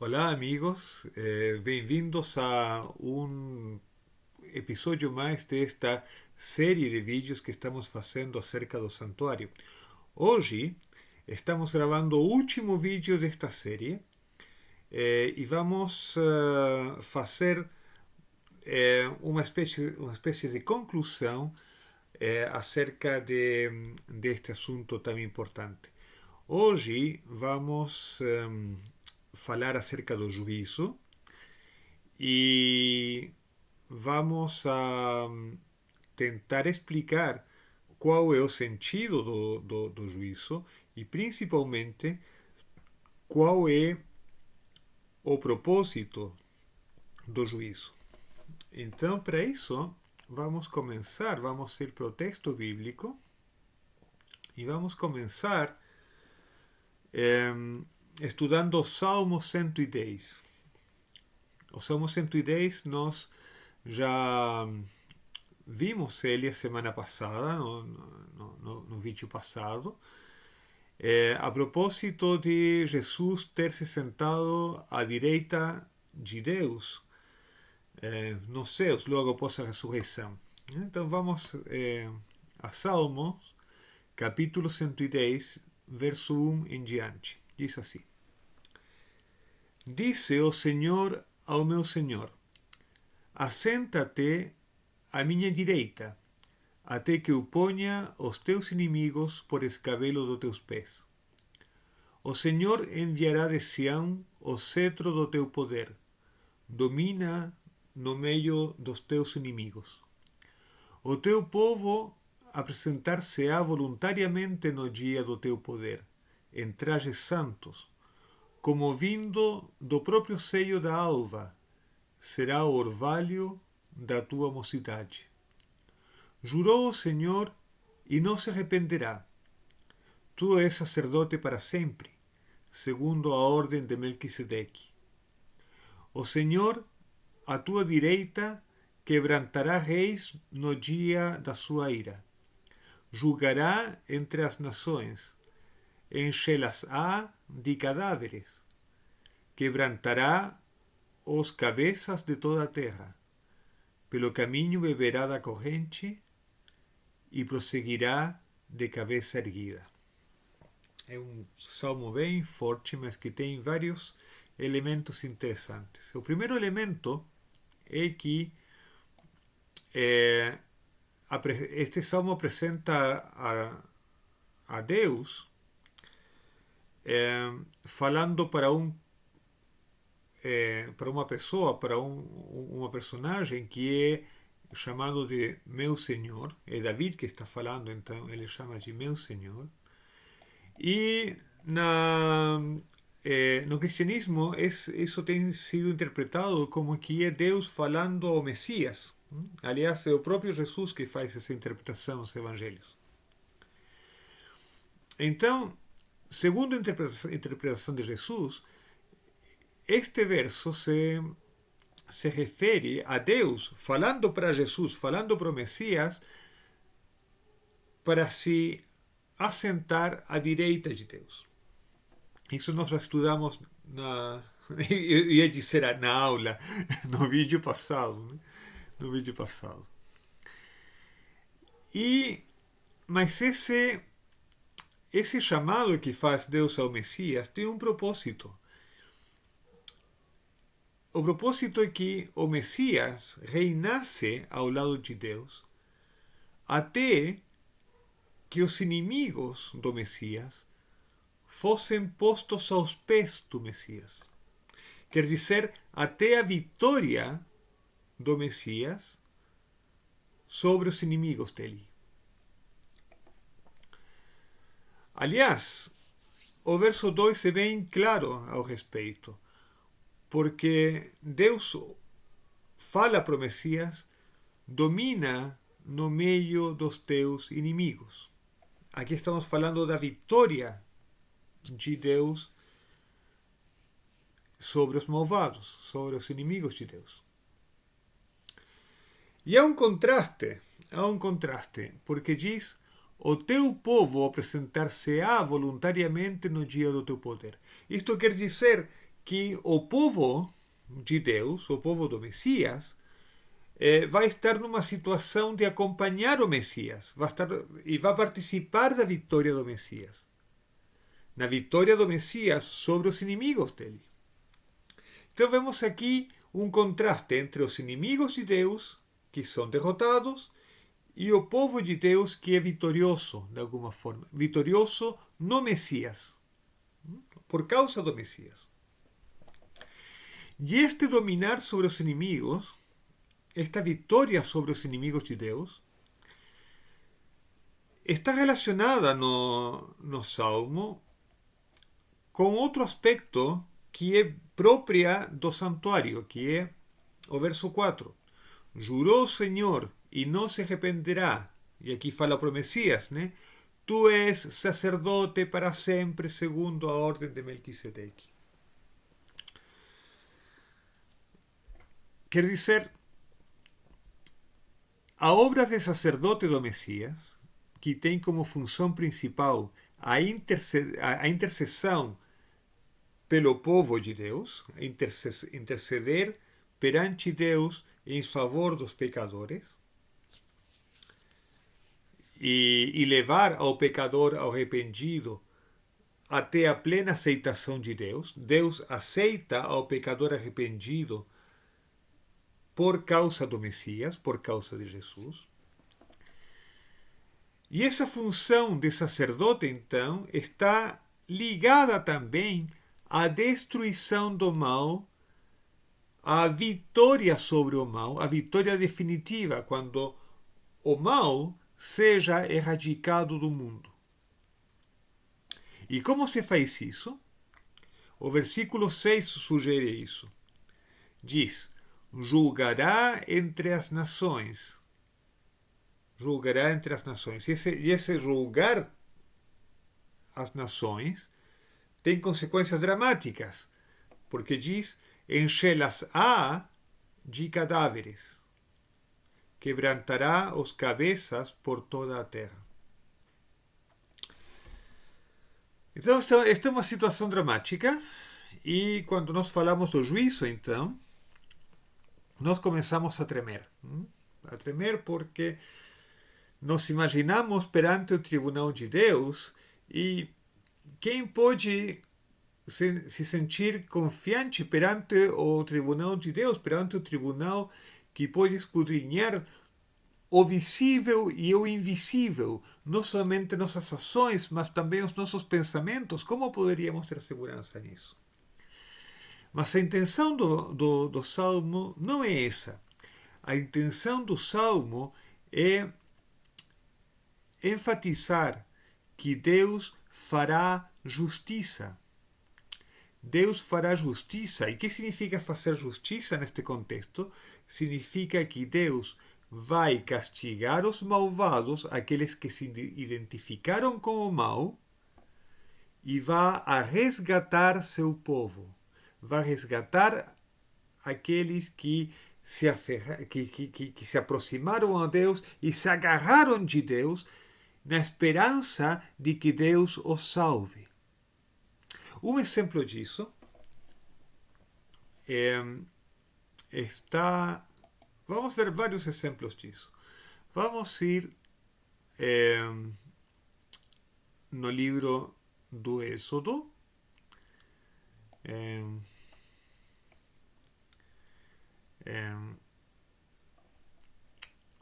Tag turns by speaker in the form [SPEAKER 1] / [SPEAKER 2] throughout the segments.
[SPEAKER 1] Olá, amigos. Bem-vindos a um episódio mais desta série de vídeos que estamos fazendo acerca do santuário. Hoje estamos gravando o último vídeo desta série e vamos fazer uma espécie de conclusão acerca deste assunto tão importante. Hoje vamos falar acerca do juízo e vamos a tentar explicar qual é o sentido do juízo e principalmente qual é o propósito do juízo. Então, para isso, vamos começar, vamos ir para o texto bíblico e vamos começar estudando o Salmo 110. O Salmo 110 nós já vimos ele a semana passada, no vídeo passado, a propósito de Jesus ter se sentado à direita de Deus nos céus, logo após a ressurreição. Então vamos a Salmos, capítulo 110, verso 1 em diante. Diz assim: Disse o Senhor ao meu Senhor: Assenta-te à minha direita, até que eu ponha os teus inimigos por escabelo dos teus pés. O Senhor enviará de Sião o cetro do teu poder. Domina no meio dos teus inimigos. O teu povo apresentar-se-á voluntariamente no dia do teu poder, em trajes santos, como vindo do próprio seio da alva, será o orvalho da tua mocidade. Jurou o Senhor e não se arrependerá. Tu és sacerdote para sempre, segundo a ordem de Melquisedeque. O Senhor, à tua direita, quebrantará reis no dia da sua ira. Julgará entre as nações, enchê-las-á de cadáveres. Quebrantará os cabeças de toda a terra. Pelo caminho beberá da corrente e prosseguirá de cabeça erguida. É um salmo bem forte, mas que tem vários elementos interessantes. O primeiro elemento é que este salmo apresenta a Deus falando para uma pessoa, para uma personagem que é chamado de meu Senhor. É David que está falando, então ele chama de meu Senhor. E no cristianismo isso tem sido interpretado como que é Deus falando ao Messias. Aliás, é o próprio Jesus que faz essa interpretação nos evangelhos. Então, segundo a interpretação de Jesus, este verso se refere a Deus falando para Jesus, falando para o Messias, para se assentar à direita de Deus. Isso nós já estudamos eu ia dizer na aula, no vídeo passado. Né? No vídeo passado. Mas esse chamado que faz Deus ao Messias tem um propósito. O propósito é que o Messias reinasse ao lado de Deus até que os inimigos do Messias fossem postos aos pés do Messias. Quer dizer, até a vitória do Messias sobre os inimigos dele. Aliás, o verso 2 é bem claro ao respeito, porque Deus fala para o Messias: domina no meio dos teus inimigos. Aqui estamos falando da vitória de Deus sobre os malvados, sobre os inimigos de Deus. E há um contraste, porque diz: o teu povo apresentar-se-á voluntariamente no dia do teu poder. Isto quer dizer que o povo de Deus, o povo do Messias, vai estar numa situação de acompanhar o Messias, vai participar da vitória do Messias, na vitória do Messias sobre os inimigos dele. Então vemos aqui um contraste entre os inimigos de Deus, que são derrotados, e o povo de Deus que é vitorioso, de alguma forma, vitorioso no Messias, por causa do Messias. E este dominar sobre os inimigos, esta vitória sobre os inimigos de Deus, está relacionada no Salmo com outro aspecto que é própria do santuário, que é o verso 4. Jurou o Senhor e não se arrependerá. E aqui fala para o Messias, né? Tu és sacerdote para sempre, segundo a ordem de Melquisedeque. Quer dizer, a obra de sacerdote do Messias, que tem como função principal a intercessão pelo povo de Deus, interceder perante Deus em favor dos pecadores e levar ao pecador arrependido até a plena aceitação de Deus. Deus aceita ao pecador arrependido por causa do Messias, por causa de Jesus. E essa função de sacerdote, então, está ligada também à destruição do mal, à vitória sobre o mal, à vitória definitiva, quando o mal seja erradicado do mundo. E como se faz isso? O versículo 6 sugere isso. Diz: julgará entre as nações. Julgará entre as nações. E esse julgar as nações tem consequências dramáticas, porque diz: enchê-las-á de cadáveres, quebrantará os cabeças por toda a terra. Então, esta é uma situação dramática, e quando nós falamos do juízo, então, nós começamos a tremer. A tremer porque nos imaginamos perante o tribunal de Deus, e quem pode se sentir confiante perante o tribunal de Deus, perante o tribunal que pode escudrinhar o visível e o invisível, não somente nossas ações, mas também os nossos pensamentos? Como poderíamos ter segurança nisso? Mas a intenção do Salmo não é essa. A intenção do Salmo é enfatizar que Deus fará justiça. Deus fará justiça. E o que significa fazer justiça neste contexto? Significa que Deus vai castigar os malvados, aqueles que se identificaram com o mal, e vai resgatar seu povo. Vai resgatar aqueles que se aproximaram a Deus e se agarraram de Deus na esperança de que Deus os salve. Um exemplo disso está... Vamos ver vários exemplos disso. Vamos ir no livro do Êxodo.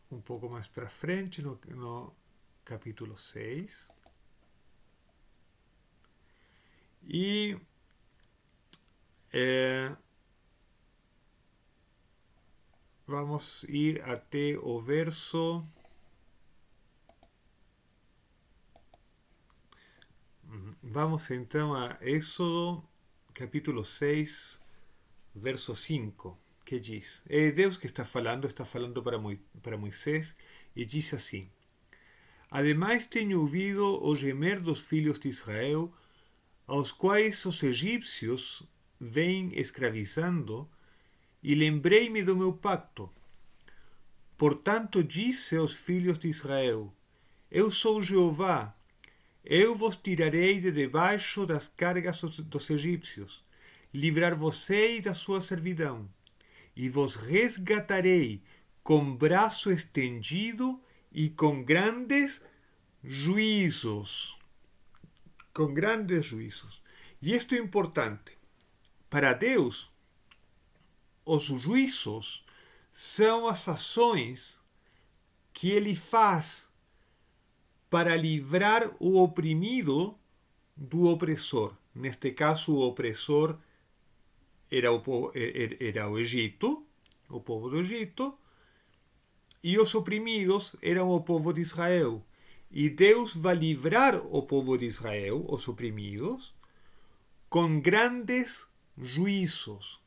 [SPEAKER 1] Um pouco mais para frente, no capítulo 6. E vamos ir até o verso... Vamos então a Êxodo, capítulo 6, verso 5, que diz... É Deus que está falando para Moisés, e diz assim: Ademais tenho ouvido o gemer dos filhos de Israel, aos quais os egípcios vêm escravizando, e lembrei-me do meu pacto. Portanto disse aos filhos de Israel: Eu sou Jeová, eu vos tirarei de debaixo das cargas dos egípcios, livrar você da sua servidão, e vos resgatarei com braço estendido e com grandes juízos. Com grandes juízos. E isto é importante. Para Deus, os juízos são as ações que ele faz para livrar o oprimido do opressor. Neste caso, o opressor era o Egito, o povo do Egito, e os oprimidos eram o povo de Israel. E Deus vai livrar o povo de Israel, os oprimidos, com grandes juízos.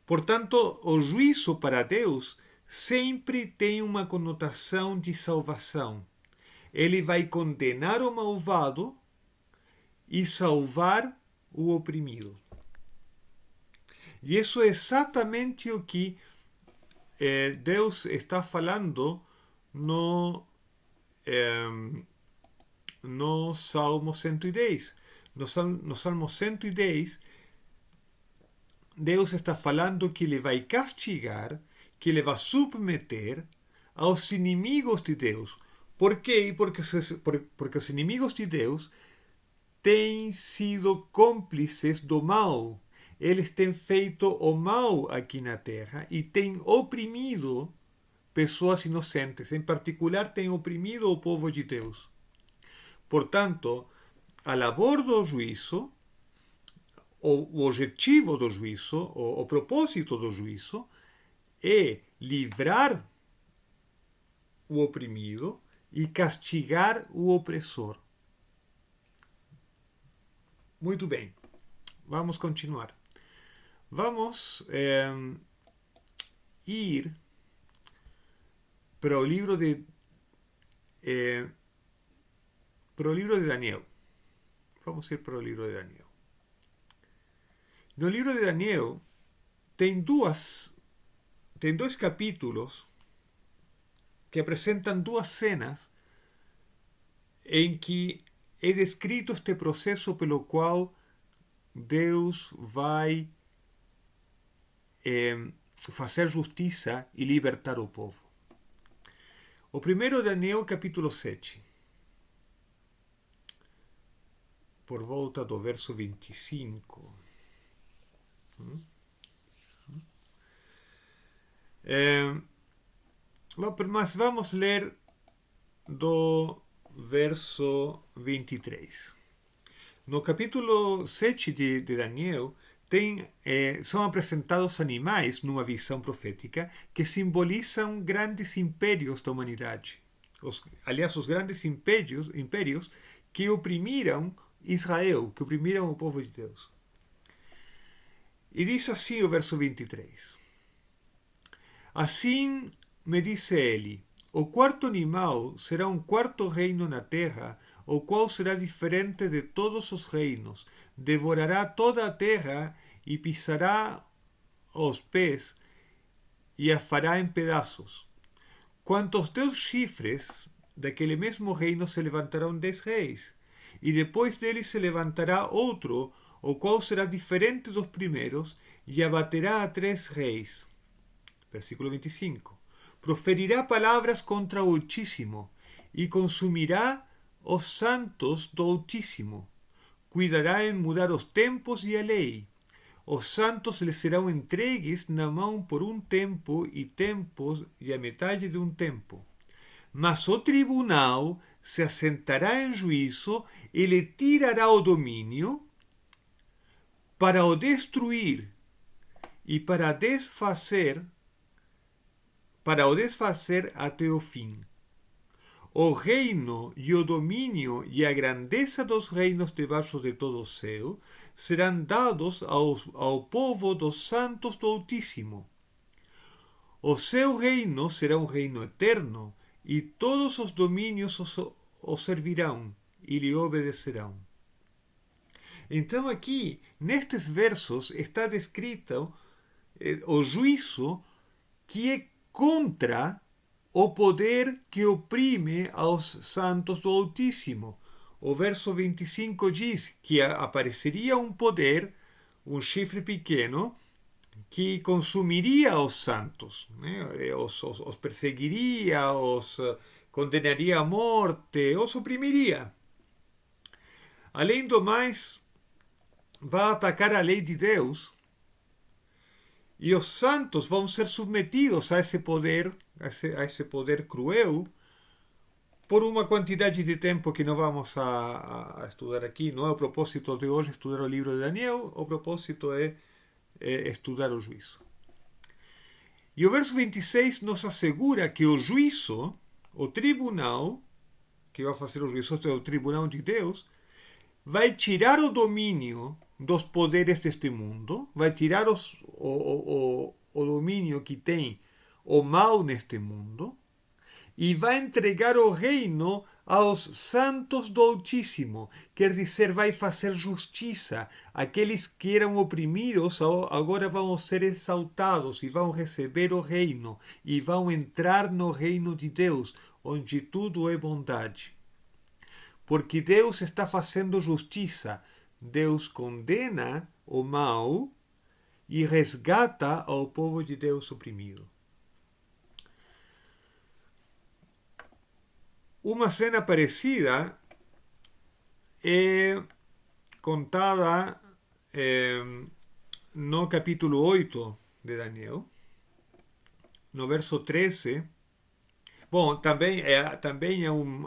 [SPEAKER 1] Portanto, o juízo para Deus sempre tem uma conotação de salvação. Ele vai condenar o malvado e salvar o oprimido. E isso é exatamente o que Deus está falando no Salmo 110. No Salmo 110, Deus está falando que ele vai castigar, que ele vai submeter aos inimigos de Deus. Por quê? Porque os inimigos de Deus têm sido cúmplices do mal. Eles têm feito o mal aqui na terra e têm oprimido pessoas inocentes. Em particular, têm oprimido o povo de Deus. Portanto, a labor do juízo, o objetivo do juízo, o propósito do juízo, é livrar o oprimido e castigar o opressor. Muito bem, vamos continuar. Vamos ir para o livro de Daniel. Vamos ir para o livro de Daniel. No livro de Daniel tem dois capítulos que apresentam duas cenas em que é descrito este processo pelo qual Deus vai fazer justiça e libertar o povo. O primeiro é Daniel capítulo 7. Por volta do verso 25. Mas vamos ler do verso 23. No capítulo 7 de Daniel, são apresentados animais numa visão profética que simbolizam grandes impérios da humanidade. Aliás, os grandes impérios que oprimiram Israel, que oprimiram o povo de Deus. E diz assim o verso 23. Assim me disse ele, o quarto animal será um quarto reino na terra, o qual será diferente de todos os reinos, devorará toda a terra e pisará aos pés e a fará em pedaços. Quanto aos 10 chifres, daquele mesmo reino se levantarão 10 reis, e depois dele se levantará outro, o qual será diferente dos primeiros, e abaterá a 3 reis. Versículo 25. Proferirá palavras contra o Altíssimo, e consumirá os santos do Altíssimo. Cuidará em mudar os tempos e a lei. Os santos lhe serão entregues na mão por um tempo e a metade de um tempo. Mas o tribunal se assentará em juízo e lhe tirará o domínio para o destruir e para o desfazer até o fim. O reino e o domínio e a grandeza dos reinos debaixo de todo o céu serão dados ao povo dos santos do Altíssimo. O seu reino será um reino eterno, e todos os domínios o servirão e lhe obedecerão. Então aqui, nestes versos, está descrito o juízo que é contra o poder que oprime aos santos do Altíssimo. O verso 25 diz que apareceria um poder um chifre pequeno que consumiria os santos, né? Os perseguiria, os condenaria à morte, os oprimiria. Além do mais, vai atacar a lei de Deus e os santos vão ser submetidos a esse poder, a esse poder cruel, por uma quantidade de tempo que não vamos a estudar aqui. Não é o propósito de hoje estudar o livro de Daniel, o propósito é estudar o juízo. E o verso 26 nos assegura que o juízo, o tribunal, que vai fazer o juízo, é o tribunal de Deus, vai tirar o domínio dos poderes deste mundo, vai tirar o domínio que tem o mal neste mundo, e vai entregar o reino aos santos do Altíssimo. Quer dizer, vai fazer justiça. Aqueles que eram oprimidos agora vão ser exaltados e vão receber o reino e vão entrar no reino de Deus, onde tudo é bondade. Porque Deus está fazendo justiça. Deus condena o mal e resgata ao povo de Deus oprimido. Uma cena parecida é contada no capítulo 8 de Daniel, no verso 13. Bom, também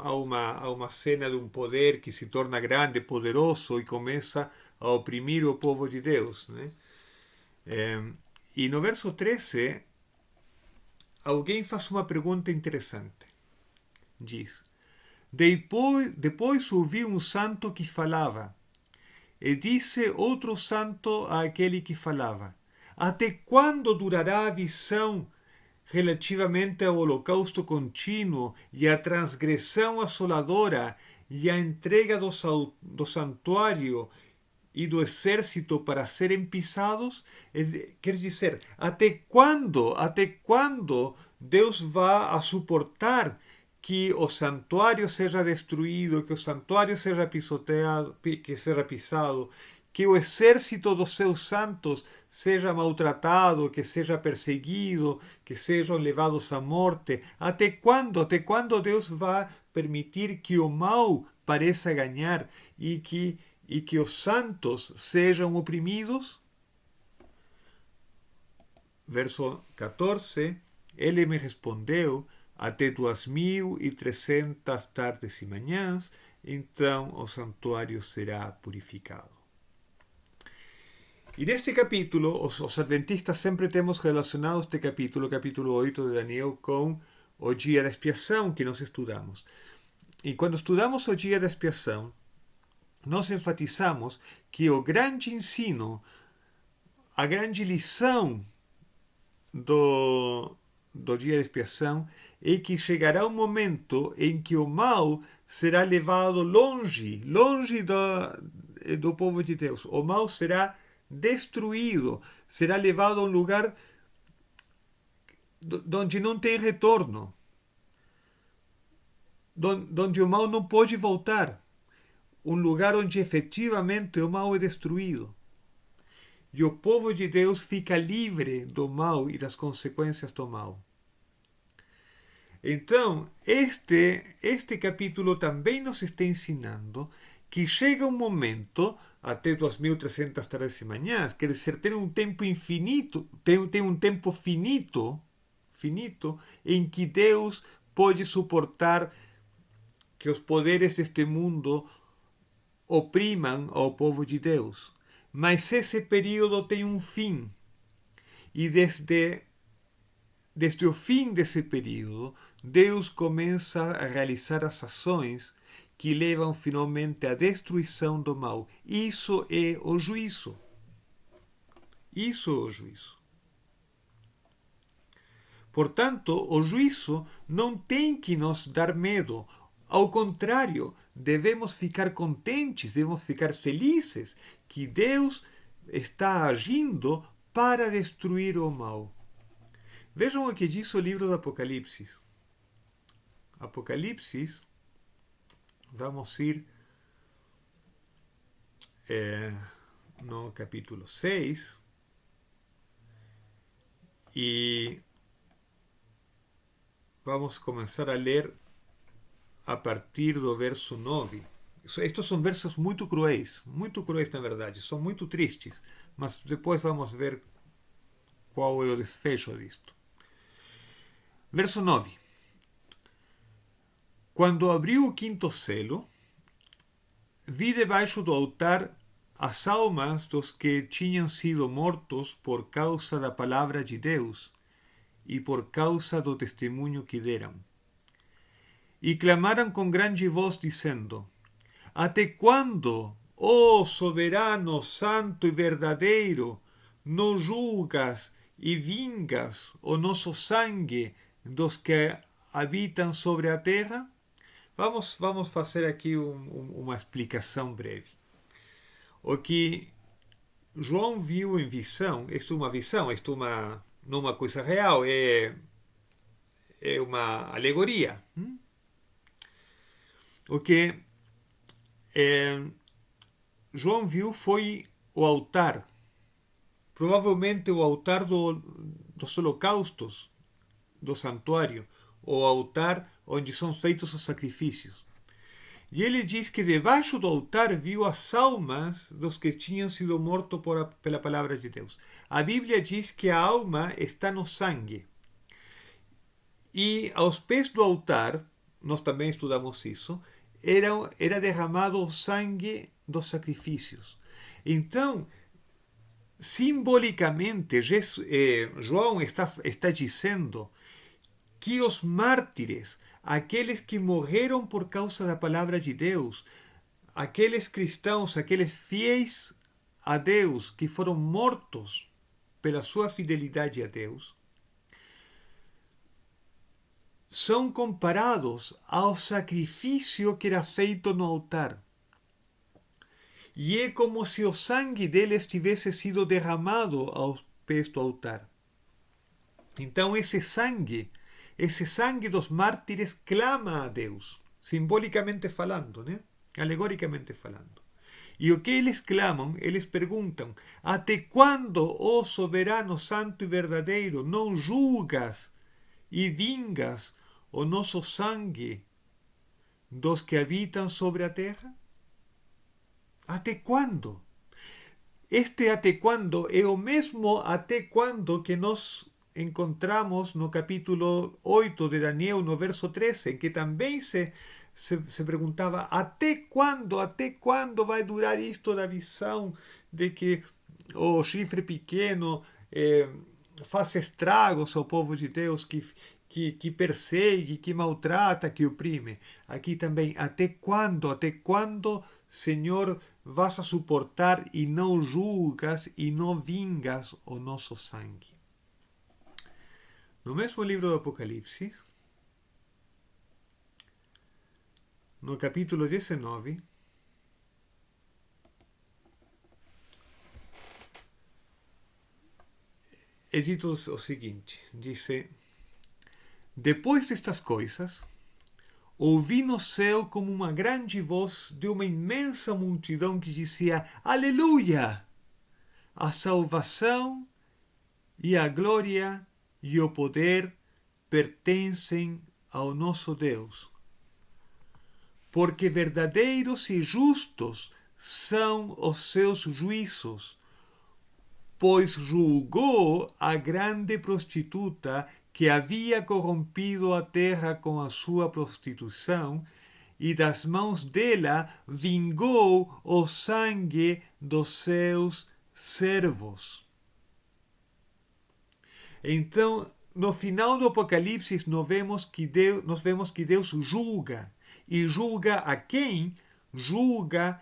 [SPEAKER 1] há uma cena de um poder que se torna grande, poderoso e começa a oprimir o povo de Deus, né? E no verso 13, alguém faz uma pergunta interessante. Diz: depois ouvi um santo que falava, e disse outro santo àquele que falava: até quando durará a visão relativamente ao holocausto contínuo e à transgressão assoladora e à entrega do santuário e do exército para serem pisados? Quer dizer, até quando Deus vai suportar que o santuário seja destruído, que o santuário seja pisoteado, que seja pisado, que o exército dos seus santos seja maltratado, que seja perseguido, que sejam levados à morte? Até quando? Até quando Deus vai permitir que o mal pareça ganhar e que os santos sejam oprimidos? Verso 14, ele me respondeu: até 2300 tardes e manhãs, então o santuário será purificado. E neste capítulo, os adventistas sempre temos relacionado este capítulo, capítulo 8 de Daniel, com o dia da expiação que nós estudamos. E quando estudamos o dia da expiação, nós enfatizamos que o grande ensino, a grande lição do dia da expiação é que chegará um momento em que o mal será levado longe do povo de Deus. O mal será destruído, será levado a um lugar onde não tem retorno, onde o mal não pode voltar, um lugar onde efetivamente o mal é destruído. E o povo de Deus fica livre do mal e das consequências do mal. Então, este capítulo também nos está ensinando que chega um momento, até 2300 tardes e manhãs, quer dizer, tem um tempo infinito, tem um tempo finito, em que Deus pode suportar que os poderes deste mundo oprimam ao povo de Deus. Mas esse período tem um fim. E desde o fim desse período, Deus começa a realizar as ações que levam finalmente à destruição do mal. Isso é o juízo. Isso é o juízo. Portanto, o juízo não tem que nos dar medo. Ao contrário, devemos ficar contentes, devemos ficar felizes que Deus está agindo para destruir o mal. Vejam o que diz o livro do Apocalipse. Apocalipse, vamos ir no capítulo 6, e vamos começar a ler a partir do verso 9. Estes são versos muito cruéis na verdade, são muito tristes, mas depois vamos ver qual é o desfecho disto. Verso 9. Quando abriu o quinto selo, vi debaixo do altar as almas dos que tinham sido mortos por causa da palavra de Deus e por causa do testemunho que deram. E clamaram com grande voz, dizendo: Até quando, ó soberano, santo e verdadeiro, não julgas e vingas o nosso sangue dos que habitam sobre a terra? Vamos fazer aqui uma explicação breve. O que João viu em visão, isto não é uma coisa real, é uma alegoria. O que João viu foi o altar, provavelmente o altar dos holocaustos do santuário, o altar onde são feitos os sacrifícios. E ele diz que debaixo do altar viu as almas dos que tinham sido mortos pela palavra de Deus. A Bíblia diz que a alma está no sangue. E aos pés do altar, nós também estudamos isso, era derramado o sangue dos sacrifícios. Então, simbolicamente, João está dizendo que os mártires, aqueles que morreram por causa da palavra de Deus, aqueles cristãos, aqueles fiéis a Deus que foram mortos pela sua fidelidade a Deus, são comparados ao sacrifício que era feito no altar. E é como se o sangue deles tivesse sido derramado aos pés do altar. Então esse sangue dos mártires clama a Deus, simbolicamente falando, né? Alegoricamente falando. E o que eles clamam, eles perguntam: até quando, ó soberano, santo e verdadeiro, não julgas e vingas o nosso sangue dos que habitam sobre a terra? Até quando? Este até quando é o mesmo até quando que nós encontramos no capítulo 8 de Daniel, no verso 13, em que também se perguntava até quando vai durar isto da visão de que o chifre pequeno faz estragos ao povo de Deus, que persegue, que maltrata, que oprime. Aqui também, até quando, Senhor, vas a suportar e não julgas e não vingas o nosso sangue? No mesmo livro do Apocalipse, no capítulo 19, é dito o seguinte, diz: depois destas coisas, ouvi no céu como uma grande voz de uma imensa multidão que dizia: Aleluia! A salvação e a glória e o poder pertencem ao nosso Deus, porque verdadeiros e justos são os seus juízos, pois julgou a grande prostituta que havia corrompido a terra com a sua prostituição, e das mãos dela vingou o sangue dos seus servos. Então, no final do Apocalipse, nós vemos que Deus julga. E julga a quem? Julga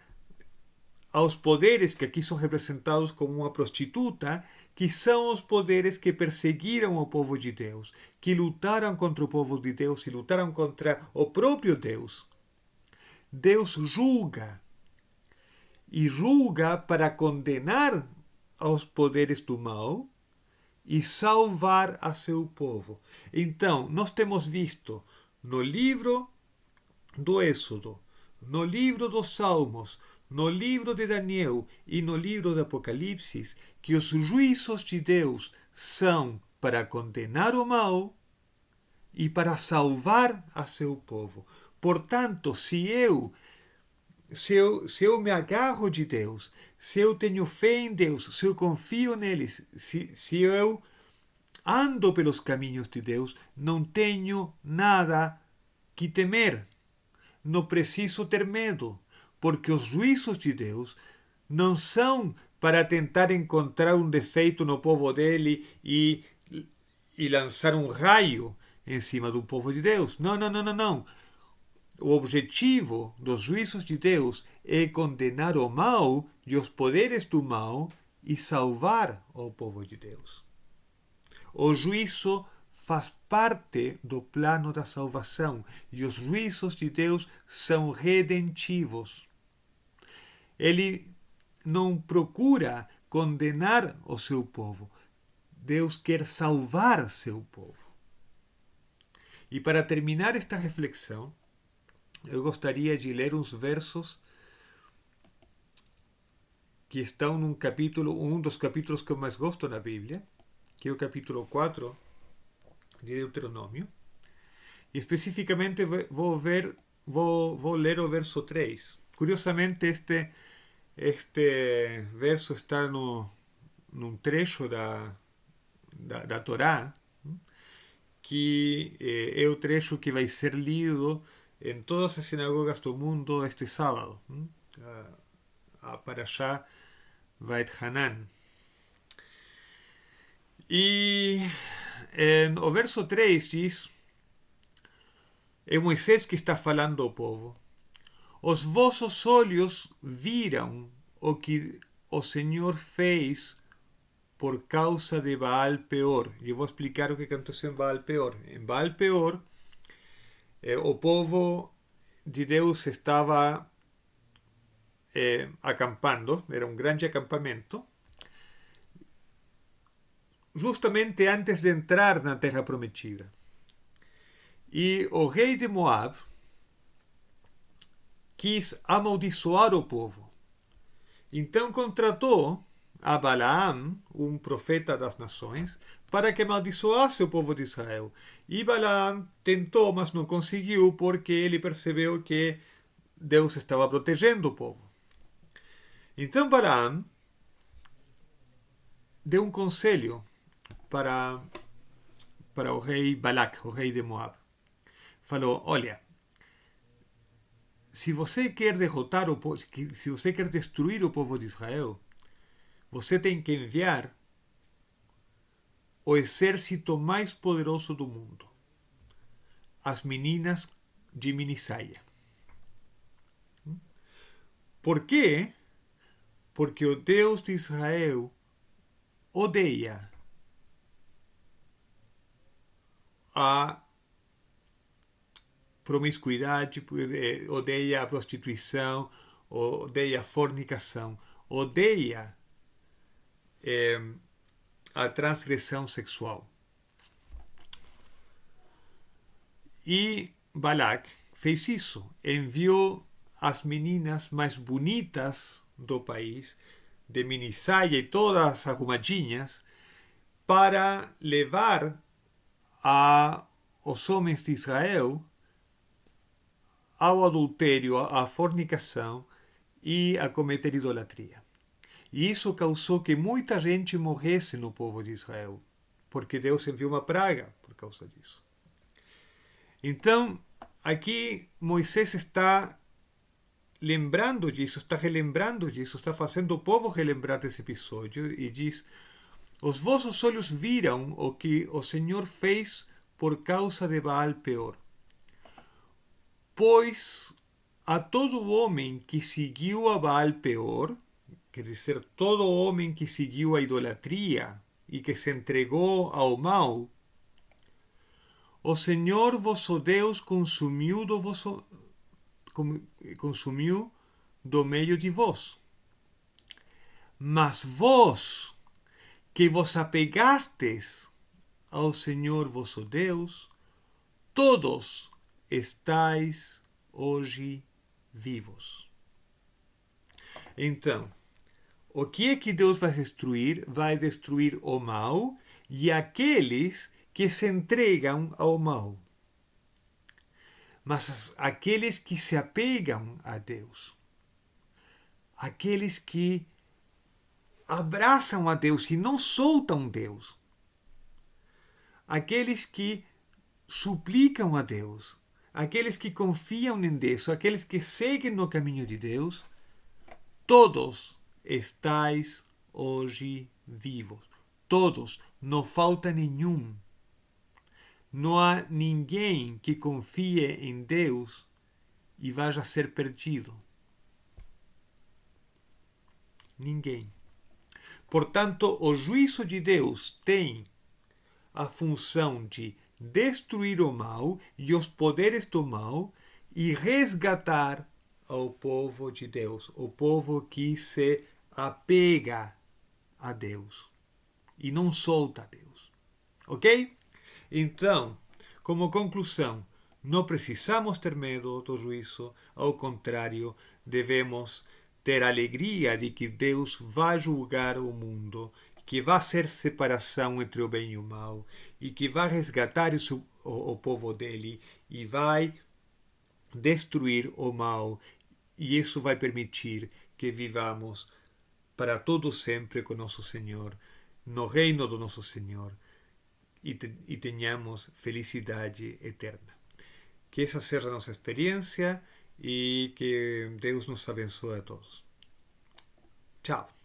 [SPEAKER 1] aos poderes que aqui são representados como uma prostituta, que são os poderes que perseguiram o povo de Deus, que lutaram contra o povo de Deus e lutaram contra o próprio Deus. Deus julga. E julga para condenar aos poderes do mal e salvar a seu povo. Então, nós temos visto no livro do Êxodo, no livro dos Salmos, no livro de Daniel e no livro do Apocalipse que os juízos de Deus são para condenar o mal e para salvar a seu povo. Portanto, se eu me agarro de Deus, se eu tenho fé em Deus, se eu confio neles, se eu ando pelos caminhos de Deus, não tenho nada que temer. Não preciso ter medo, porque os juízos de Deus não são para tentar encontrar um defeito no povo dele e lançar um raio em cima do povo de Deus. Não, não, não, não, não. O objetivo dos juízos de Deus é condenar o mal e os poderes do mal e salvar o povo de Deus. O juízo faz parte do plano da salvação e os juízos de Deus são redentivos. Ele não procura condenar o seu povo. Deus quer salvar seu povo. E para terminar esta reflexão, eu gostaria de ler uns versos que estão num capítulo, um dos capítulos que eu mais gosto na Bíblia, que é o capítulo 4 de Deuteronômio. E especificamente vou ler o verso 3. Curiosamente, este verso está num trecho da Torá, que é o trecho que vai ser lido em todas as sinagogas do mundo este sábado. A Parashá Vaet Hanan. E o verso 3 diz: é Moisés que está falando ao povo. Os vossos olhos viram o que o Senhor fez por causa de Baal Peor. E eu vou explicar o que aconteceu em Baal Peor. Em Baal Peor, o povo de Deus estava acampando, era um grande acampamento, justamente antes de entrar na Terra Prometida. E o rei de Moab quis amaldiçoar o povo. Então contratou a Balaam, um profeta das nações, para que amaldiçoasse o povo de Israel. E Balaam tentou, mas não conseguiu, porque ele percebeu que Deus estava protegendo o povo. Então Balaam deu um conselho para o rei Balac, o rei de Moab. Falou: olha, se você quer derrotar o povo, se você quer destruir o povo de Israel, você tem que enviar o exército mais poderoso do mundo, as meninas de mini saia. Por quê? Porque o Deus de Israel odeia a promiscuidade, odeia a prostituição, odeia a fornicação, odeia a transgressão sexual. E Balac fez isso, enviou as meninas mais bonitas do país, de mini saia e todas arrumadinhas, para levar os homens de Israel ao adultério, à fornicação e a cometer idolatria. E isso causou que muita gente morresse no povo de Israel, porque Deus enviou uma praga por causa disso. Então, aqui Moisés está lembrando disso, está relembrando disso, está fazendo o povo relembrar desse episódio e diz: os vossos olhos viram o que o Senhor fez por causa de Baal Peor. Pois a todo homem que seguiu a Baal Peor, quer dizer, todo homem que seguiu a idolatria e que se entregou ao mal, o Senhor vosso Deus consumiu do meio de vós. Mas vós, que vos apegastes ao Senhor vosso Deus, todos estáis hoje vivos. Então, o que é que Deus vai destruir? Vai destruir o mal e aqueles que se entregam ao mal. Mas aqueles que se apegam a Deus, aqueles que abraçam a Deus e não soltam Deus, aqueles que suplicam a Deus, aqueles que confiam em Deus, aqueles que seguem no caminho de Deus, todos estáis hoje vivos. Todos, não falta nenhum. Não há ninguém que confie em Deus e vá a ser perdido. Ninguém. Portanto, o juízo de Deus tem a função de destruir o mal e os poderes do mal e resgatar ao povo de Deus, o povo que se apega a Deus e não solta a Deus. Ok? Então, como conclusão, não precisamos ter medo do juízo, ao contrário, devemos ter alegria de que Deus vai julgar o mundo, que vai ser separação entre o bem e o mal, e que vai resgatar o povo dele, e vai destruir o mal, e isso vai permitir que vivamos para todo sempre com nosso Senhor, no reino do nosso Senhor, e tenhamos felicidade eterna. Que essa seja a nossa experiência e que Deus nos abençoe a todos. Tchau.